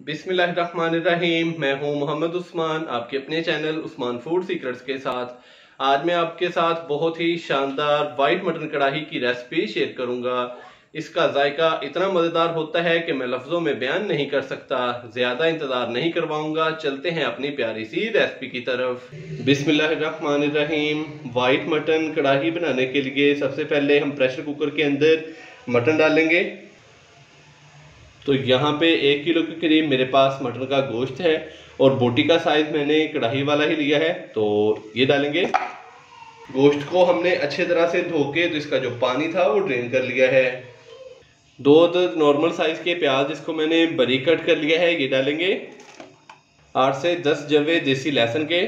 बिस्मिल्लाहिर्रहमानिर्रहीम। मैं हूं मोहम्मद उस्मान, आपके अपने चैनल उस्मान फूड सीक्रेट्स के साथ। आज मैं आपके साथ बहुत ही शानदार वाइट मटन कढ़ाई की रेसिपी शेयर करूंगा। इसका जायका इतना मजेदार होता है कि मैं लफ्जों में बयान नहीं कर सकता। ज्यादा इंतजार नहीं करवाऊंगा, चलते हैं अपनी प्यारी सी रेसिपी की तरफ। बिस्मिल्लाहिर्रहमानिर्रहीम। वाइट मटन कढ़ाई बनाने के लिए सबसे पहले हम प्रेशर कुकर के अंदर मटन डालेंगे। तो यहाँ पे 1 किलो के करीब मेरे पास मटन का गोश्त है और बोटी का साइज मैंने कढ़ाई वाला ही लिया है, तो ये डालेंगे। गोश्त को हमने अच्छे तरह से धो के तो इसका जो पानी था वो ड्रेन कर लिया है। 2 अदद नॉर्मल साइज के प्याज, जिसको मैंने बारीक कट कर लिया है, ये डालेंगे। 8 से 10 जवे देसी लहसुन के,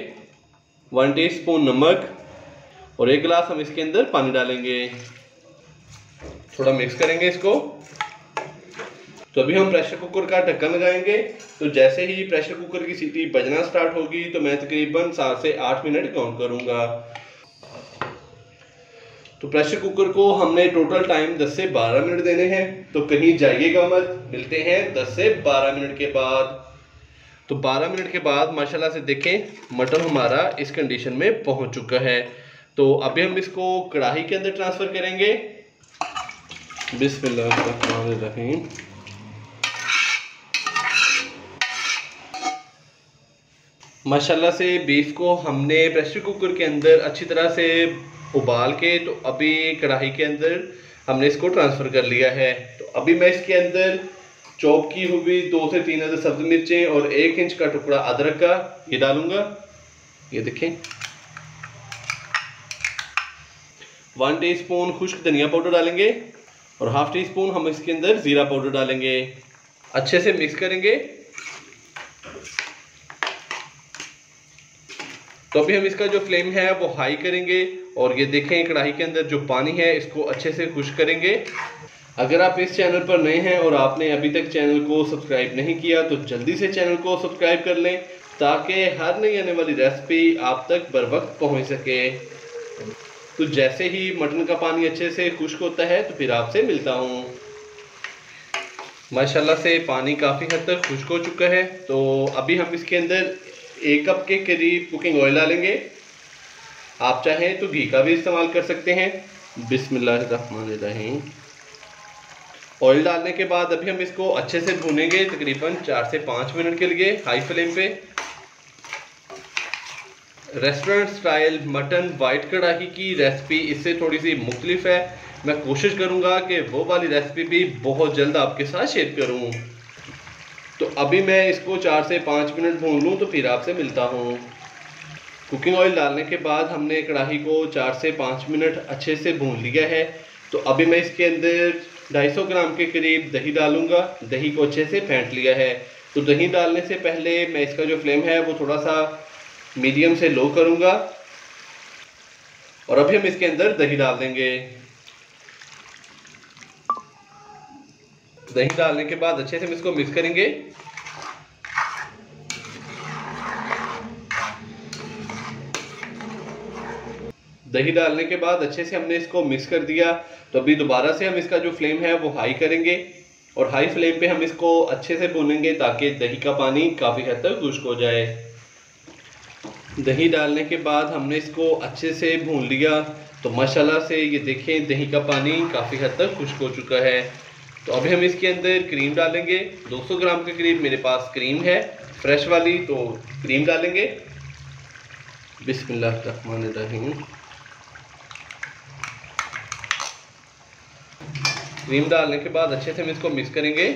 1 टीस्पून नमक और 1 गिलास हम इसके अंदर पानी डालेंगे। थोड़ा मिक्स करेंगे इसको। तो अभी हम प्रेशर कुकर का ढक्कन लगाएंगे। तो जैसे ही प्रेशर कुकर की सीटी बजना स्टार्ट होगी तो मैं तकरीबन 7 से 8 मिनट काउंट करूंगा। तो प्रेशर कुकर को हमने टोटल टाइम 10 से 12 मिनट देने हैं, तो कहीं जाइएगा मत। मिलते हैं 10 से 12 मिनट के बाद। तो 12 मिनट के बाद माशाल्लाह से देखें मटन हमारा इस कंडीशन में पहुंच चुका है। तो अभी हम इसको कढ़ाई के अंदर ट्रांसफर करेंगे। बिस्मिल्लाहिर्रहमानिर्रहीम। माशाल्लाह से बीफ को हमने प्रेशर कुकर के अंदर अच्छी तरह से उबाल के तो अभी कढ़ाई के अंदर हमने इसको ट्रांसफ़र कर लिया है। तो अभी मैं इसके अंदर चॉप की हुई 2 से 3 अदद सब्ज़ मिर्चें और 1 इंच का टुकड़ा अदरक का ये डालूंगा। ये देखें। 1 टीस्पून खुश्क धनिया पाउडर डालेंगे और ½ टीस्पून हम इसके अंदर ज़ीरा पाउडर डालेंगे। अच्छे से मिक्स करेंगे। तो अभी हम इसका जो फ्लेम है वो हाई करेंगे और ये देखें कढ़ाई के अंदर जो पानी है इसको अच्छे से खुश्क करेंगे। अगर आप इस चैनल पर नए हैं और आपने अभी तक चैनल को सब्सक्राइब नहीं किया तो जल्दी से चैनल को सब्सक्राइब कर लें, ताकि हर नई आने वाली रेसिपी आप तक बर वक्त पहुँच सके। तो जैसे ही मटन का पानी अच्छे से खुश्क होता है तो फिर आपसे मिलता हूँ। माशाल्लाह से पानी काफ़ी हद तक खुश्क हो चुका है। तो अभी हम इसके अंदर 1 कप के करीब कुकिंग ऑयल डालेंगे। आप चाहें तो घी का भी इस्तेमाल कर सकते हैं। बिस्मिल्लाहिर्रहमानिर्रहीम। ऑयल डालने के बाद अभी हम इसको अच्छे से भूनेंगे तकरीबन 4 से 5 मिनट के लिए हाई फ्लेम पे। रेस्टोरेंट स्टाइल मटन वाइट कढ़ाई की रेसिपी इससे थोड़ी सी मुख्तलिफ है। मैं कोशिश करूँगा कि वो वाली रेसिपी भी बहुत जल्द आपके साथ शेयर करूँ। तो अभी मैं इसको 4 से 5 मिनट भून लूँ तो फिर आपसे मिलता हूँ। कुकिंग ऑयल डालने के बाद हमने कढ़ाई को 4 से 5 मिनट अच्छे से भून लिया है। तो अभी मैं इसके अंदर 250 ग्राम के करीब दही डालूँगा। दही को अच्छे से फेंट लिया है। तो दही डालने से पहले मैं इसका जो फ्लेम है वो थोड़ा सा मीडियम से लो करूँगा और अभी हम इसके अंदर दही डाल देंगे। दही डालने के बाद अच्छे से हम इसको मिक्स करेंगे। दही डालने के बाद अच्छे से हमने इसको मिक्स कर दिया। तो अभी दोबारा से हम इसका जो फ्लेम है वो हाई करेंगे और हाई फ्लेम पे हम इसको अच्छे से भूनेंगे ताकि दही का पानी काफ़ी हद तक खुश्क हो जाए। दही डालने के बाद हमने इसको अच्छे से भून लिया। तो माशाल्लाह से ये देखें दही का पानी काफ़ी हद तक खुश्क हो चुका है। तो अभी हम इसके अंदर क्रीम डालेंगे। 200 ग्राम के करीब मेरे पास क्रीम है फ्रेश वाली, तो क्रीम डालेंगे। बिस्मिल्लाहिर्रहमानिर्रहीम। क्रीम डालने के बाद अच्छे से हम इसको मिक्स करेंगे।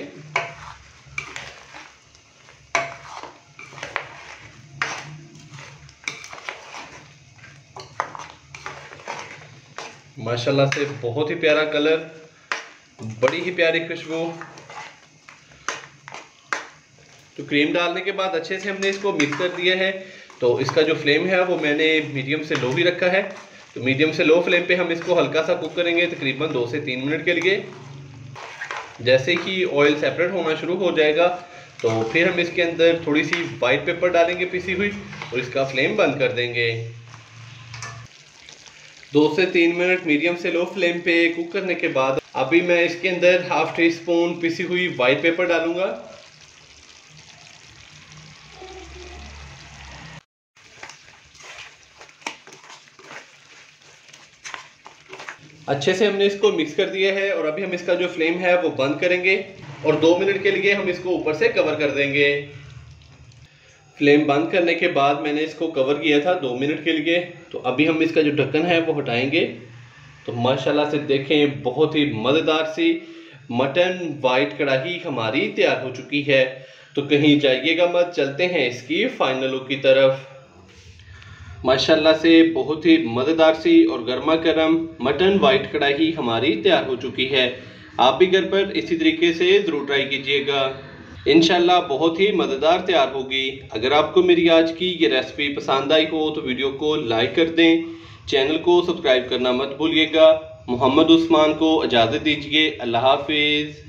माशाल्लाह से बहुत ही प्यारा कलर, बड़ी ही प्यारी खुशबू। तो क्रीम डालने के बाद अच्छे से हमने इसको मिक्स कर दिया है। तो इसका जो फ्लेम है वो मैंने मीडियम से लो ही रखा है। तो मीडियम से लो फ्लेम पे हम इसको हल्का सा कुक करेंगे तकरीबन 2 से 3 मिनट के लिए। जैसे ही ऑयल सेपरेट होना शुरू हो जाएगा तो फिर हम इसके अंदर थोड़ी सी वाइट पेपर डालेंगे पिसी हुई और इसका फ्लेम बंद कर देंगे। 2 से 3 मिनट मीडियम से लो फ्लेम पे कुक करने के बाद अभी मैं इसके अंदर ½ टीस्पून पिसी हुई वाइट पेपर डालूंगा। अच्छे से हमने इसको मिक्स कर दिया है और अभी हम इसका जो फ्लेम है वो बंद करेंगे और 2 मिनट के लिए हम इसको ऊपर से कवर कर देंगे। फ्लेम बंद करने के बाद मैंने इसको कवर किया था 2 मिनट के लिए। तो अभी हम इसका जो ढक्कन है वो हटाएंगे। तो माशाल्लाह से देखें, बहुत ही मज़ेदार सी मटन वाइट कढ़ाई हमारी तैयार हो चुकी है। तो कहीं जाइएगा मत, चलते हैं इसकी फाइनल लुक की तरफ। माशाल्लाह से बहुत ही मज़ेदार सी और गर्मा गर्म मटन वाइट कढ़ाई हमारी तैयार हो चुकी है। आप भी घर पर इसी तरीके से ज़रूर ट्राई कीजिएगा, इंशाल्लाह बहुत ही मज़ेदार तैयार होगी। अगर आपको मेरी आज की ये रेसिपी पसंद आई हो तो वीडियो को लाइक कर दें, चैनल को सब्सक्राइब करना मत भूलिएगा। मोहम्मद उस्मान को इजाज़त दीजिए। अल्लाह हाफिज़।